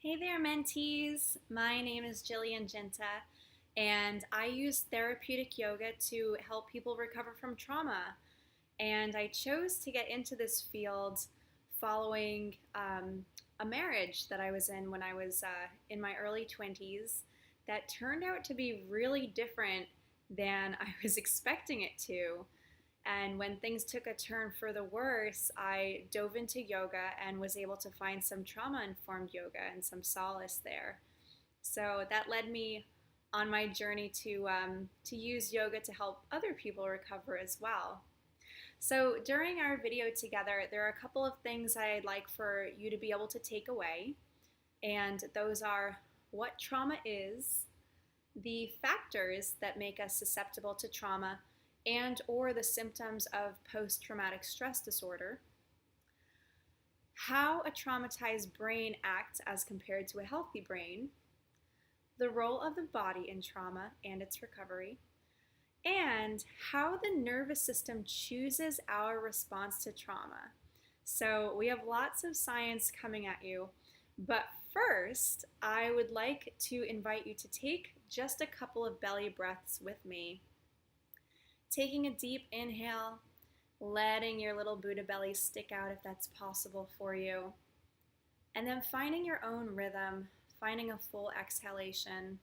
Hey there, mentees. My name is Jilliang, and I use therapeutic yoga to help people recover from trauma. And I chose to get into this field following a marriage that I was in when I was in my early 20s that turned out to be really different than I was expecting it to. And when things took a turn for the worse, I dove into yoga and was able to find some trauma informed yoga and some solace there. So that led me on my journey to use yoga to help other people recover as well. So during our video together, there are a couple of things I'd like for you to be able to take away. And those are what trauma is, the factors that make us susceptible to trauma, and or the symptoms of post-traumatic stress disorder, how a traumatized brain acts as compared to a healthy brain, the role of the body in trauma and its recovery, and how the nervous system chooses our response to trauma. So we have lots of science coming at you, but first, I would like to invite you to take just a couple of belly breaths with me. Taking a deep inhale, letting your little Buddha belly stick out if that's possible for you. And then finding your own rhythm, finding a full exhalation.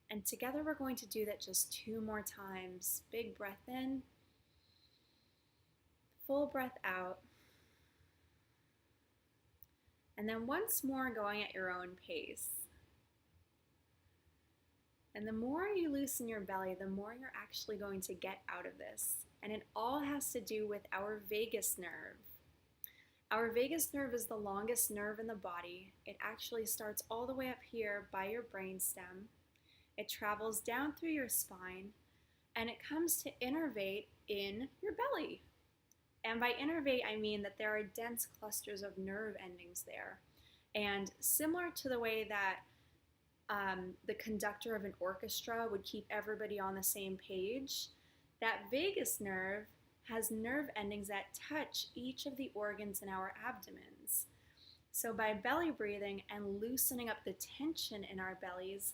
And together we're going to do that just 2 more times. Big breath in, full breath out. And then once more going at your own pace. And the more you loosen your belly, the more you're actually going to get out of this. And it all has to do with our vagus nerve. Our vagus nerve is the longest nerve in the body. It actually starts all the way up here by your brainstem. It travels down through your spine, and it comes to innervate in your belly. And by innervate, I mean that there are dense clusters of nerve endings there. And similar to the way that the conductor of an orchestra would keep everybody on the same page, that vagus nerve has nerve endings that touch each of the organs in our abdomens. So by belly breathing and loosening up the tension in our bellies,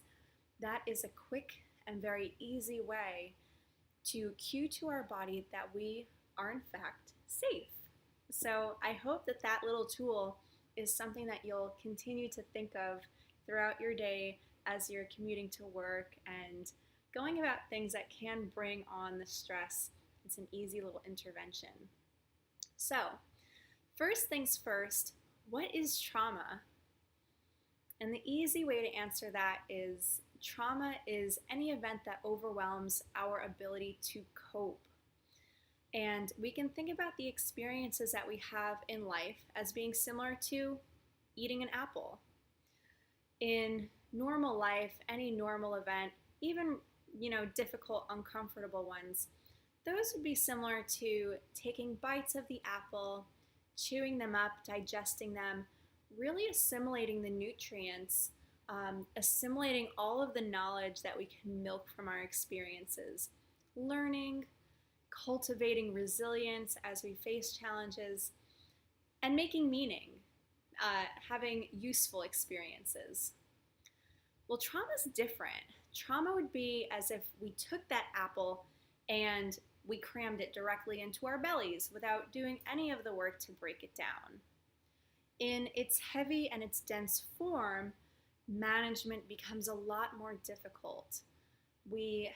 that is a quick and very easy way to cue to our body that we are in fact safe. So I hope that that little tool is something that you'll continue to think of throughout your day as you're commuting to work and going about things that can bring on the stress. It's an easy little intervention. So, first things first, what is trauma? And the easy way to answer that is trauma is any event that overwhelms our ability to cope. And we can think about the experiences that we have in life as being similar to eating an apple. In normal life, any normal event, even, difficult, uncomfortable ones, those would be similar to taking bites of the apple, chewing them up, digesting them, really assimilating the nutrients, assimilating all of the knowledge that we can milk from our experiences, learning, cultivating resilience as we face challenges, and making meaning, having useful experiences. Well, trauma is different. Trauma would be as if we took that apple and we crammed it directly into our bellies without doing any of the work to break it down. In its heavy and its dense form, management becomes a lot more difficult. It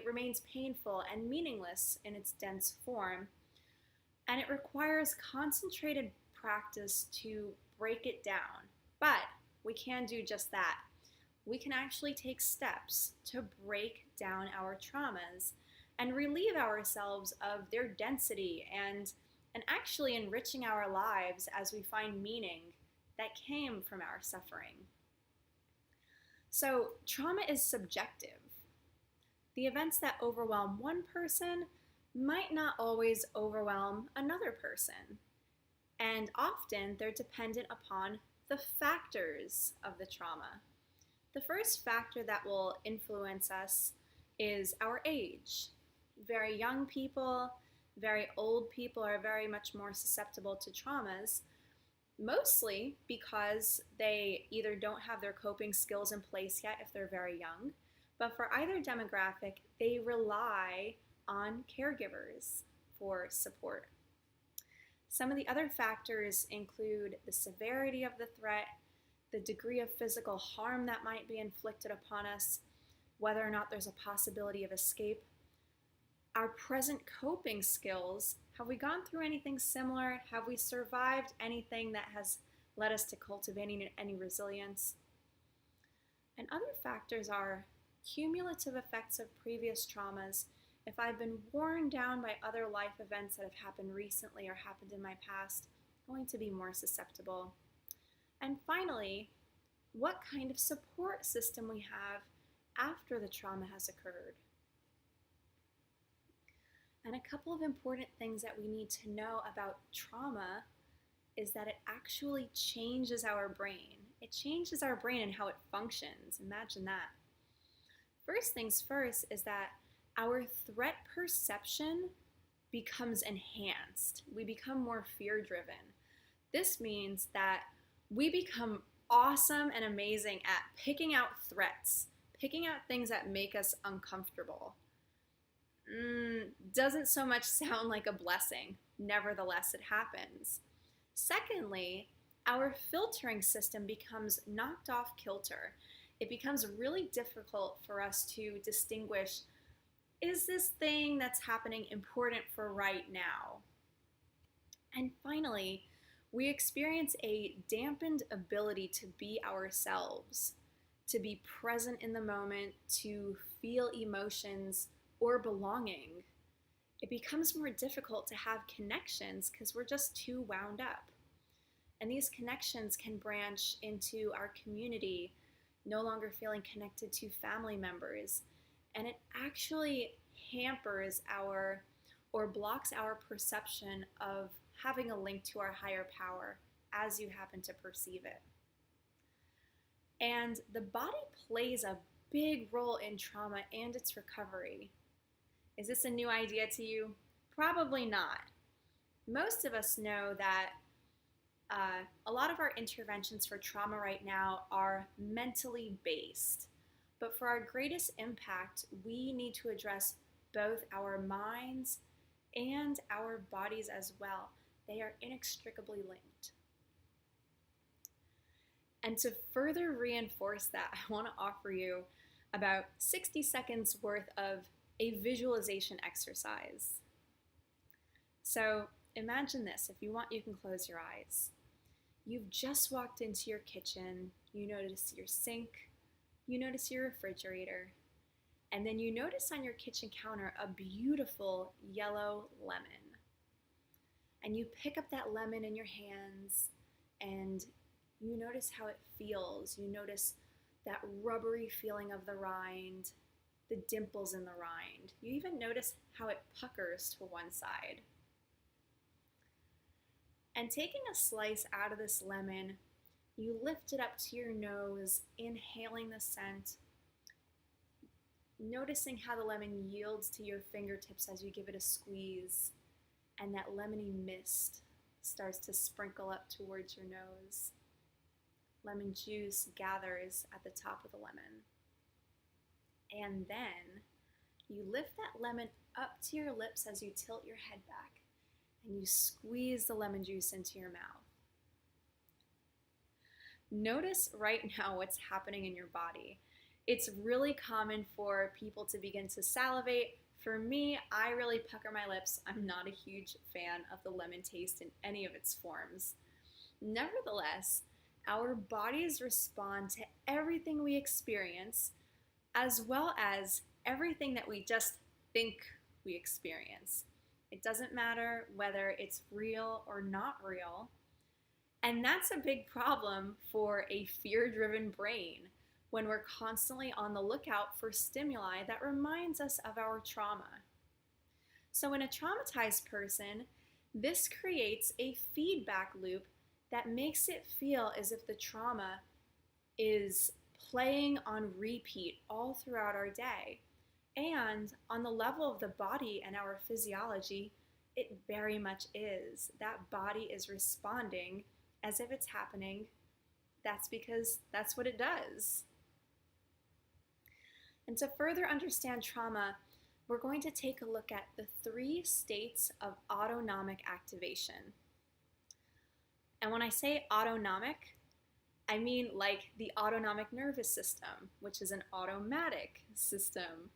remains painful and meaningless in its dense form, and it requires concentrated practice to break it down. But we can do just that. We can actually take steps to break down our traumas and relieve ourselves of their density and actually enriching our lives as we find meaning that came from our suffering. So trauma is subjective. The events that overwhelm one person might not always overwhelm another person. And often they're dependent upon the factors of the trauma. The first factor that will influence us is our age. Very young people, very old people are very much more susceptible to traumas. mostly because they either don't have their coping skills in place yet if they're very young, but for either demographic, they rely on caregivers for support. Some of the other factors include the severity of the threat, the degree of physical harm that might be inflicted upon us, whether or not there's a possibility of escape, our present coping skills. Have we gone through anything similar? Have we survived anything that has led us to cultivating any resilience? And other factors are cumulative effects of previous traumas. If I've been worn down by other life events that have happened recently or happened in my past, I'm going to be more susceptible. And finally, what kind of support system we have after the trauma has occurred. And a couple of important things that we need to know about trauma is that it actually changes our brain. It changes our brain and how it functions. Imagine that. First things first is that our threat perception becomes enhanced. We become more fear-driven. This means that we become awesome and amazing at picking out threats, picking out things that make us uncomfortable. Doesn't so much sound like a blessing. Nevertheless, it happens. Secondly, our filtering system becomes knocked off kilter. It becomes really difficult for us to distinguish, is this thing that's happening important for right now? And finally, we experience a dampened ability to be ourselves, to be present in the moment, to feel emotions or belonging. It becomes more difficult to have connections because we're just too wound up. And these connections can branch into our community, no longer feeling connected to family members. And it actually hampers or blocks our perception of having a link to our higher power as you happen to perceive it. And the body plays a big role in trauma and its recovery. Is this a new idea to you? Probably not. Most of us know that a lot of our interventions for trauma right now are mentally based. But for our greatest impact, we need to address both our minds and our bodies as well. They are inextricably linked. And to further reinforce that, I want to offer you about 60 seconds worth of a visualization exercise. So imagine this. If you want, you can close your eyes. You've just walked into your kitchen. You notice your sink. You notice your refrigerator. And then you notice on your kitchen counter a beautiful yellow lemon. And you pick up that lemon in your hands and you notice how it feels. You notice that rubbery feeling of the rind, the dimples in the rind. You even notice how it puckers to one side. And taking a slice out of this lemon, you lift it up to your nose, inhaling the scent, noticing how the lemon yields to your fingertips as you give it a squeeze, and that lemony mist starts to sprinkle up towards your nose. Lemon juice gathers at the top of the lemon. And then you lift that lemon up to your lips as you tilt your head back, and you squeeze the lemon juice into your mouth. Notice right now what's happening in your body. It's really common for people to begin to salivate. For me, I really pucker my lips. I'm not a huge fan of the lemon taste in any of its forms. Nevertheless, our bodies respond to everything we experience, as well as everything that we just think we experience. It doesn't matter whether it's real or not real. And that's a big problem for a fear-driven brain when we're constantly on the lookout for stimuli that reminds us of our trauma. So in a traumatized person, this creates a feedback loop that makes it feel as if the trauma is playing on repeat all throughout our day. And on the level of the body and our physiology, it very much is. That body is responding as if it's happening, that's because that's what it does. And to further understand trauma, we're going to take a look at the 3 states of autonomic activation. And when I say autonomic, I mean like the autonomic nervous system, which is an automatic system.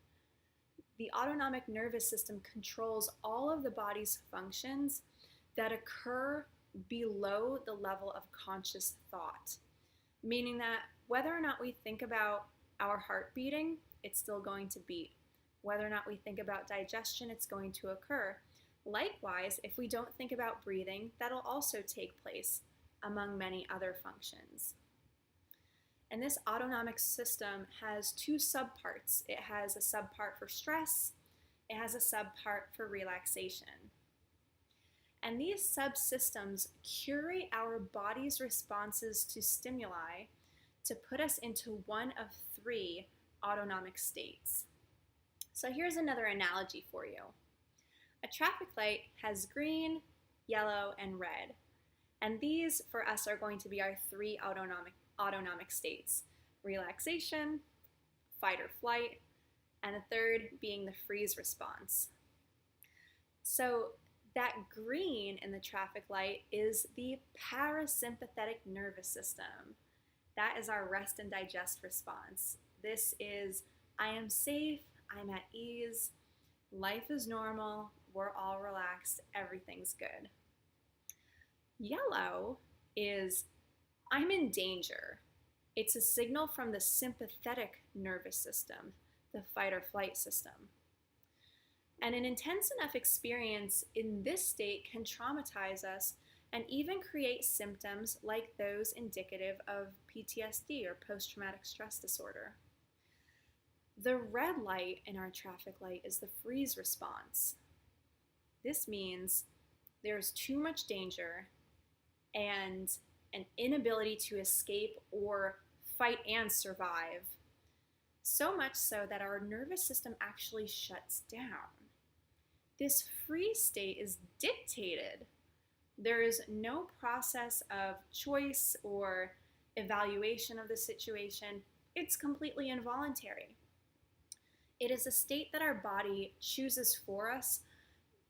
The autonomic nervous system controls all of the body's functions that occur below the level of conscious thought, meaning that whether or not we think about our heart beating, it's still going to beat. Whether or not we think about digestion, it's going to occur. Likewise, if we don't think about breathing, that'll also take place, among many other functions. And this autonomic system has 2 subparts. It has a subpart for stress, it has a subpart for relaxation. And these subsystems curate our body's responses to stimuli to put us into one of 3 autonomic states. So here's another analogy for you. A traffic light has green, yellow, and red. And these, for us, are going to be our 3 autonomic states: relaxation, fight or flight, and the third being the freeze response. So that green in the traffic light is the parasympathetic nervous system. That is our rest and digest response. This is, I am safe, I'm at ease, life is normal, we're all relaxed, everything's good. Yellow is, I'm in danger. It's a signal from the sympathetic nervous system, the fight or flight system. And an intense enough experience in this state can traumatize us and even create symptoms like those indicative of PTSD or post-traumatic stress disorder. The red light in our traffic light is the freeze response. This means there's too much danger and an inability to escape or fight and survive, so much so that our nervous system actually shuts down. This freeze state is dictated. There is no process of choice or evaluation of the situation. It's completely involuntary. It is a state that our body chooses for us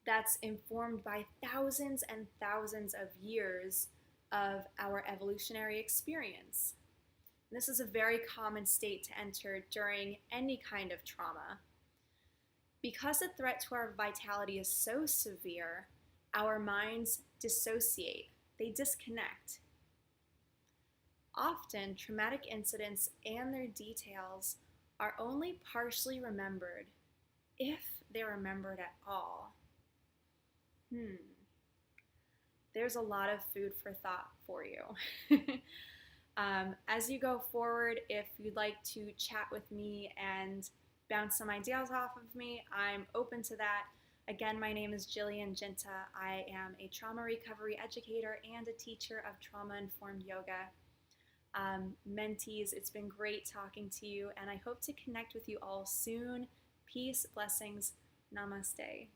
that's informed by thousands and thousands of years of our evolutionary experience. And this is a very common state to enter during any kind of trauma. Because the threat to our vitality is so severe, our minds dissociate, they disconnect. Often, traumatic incidents and their details are only partially remembered, if they're remembered at all. There's a lot of food for thought for you. As you go forward, if you'd like to chat with me and bounce some ideas off of me, I'm open to that. Again, my name is Jilliang. I am a trauma recovery educator and a teacher of trauma-informed yoga. Mentees, it's been great talking to you, and I hope to connect with you all soon. Peace, blessings, namaste.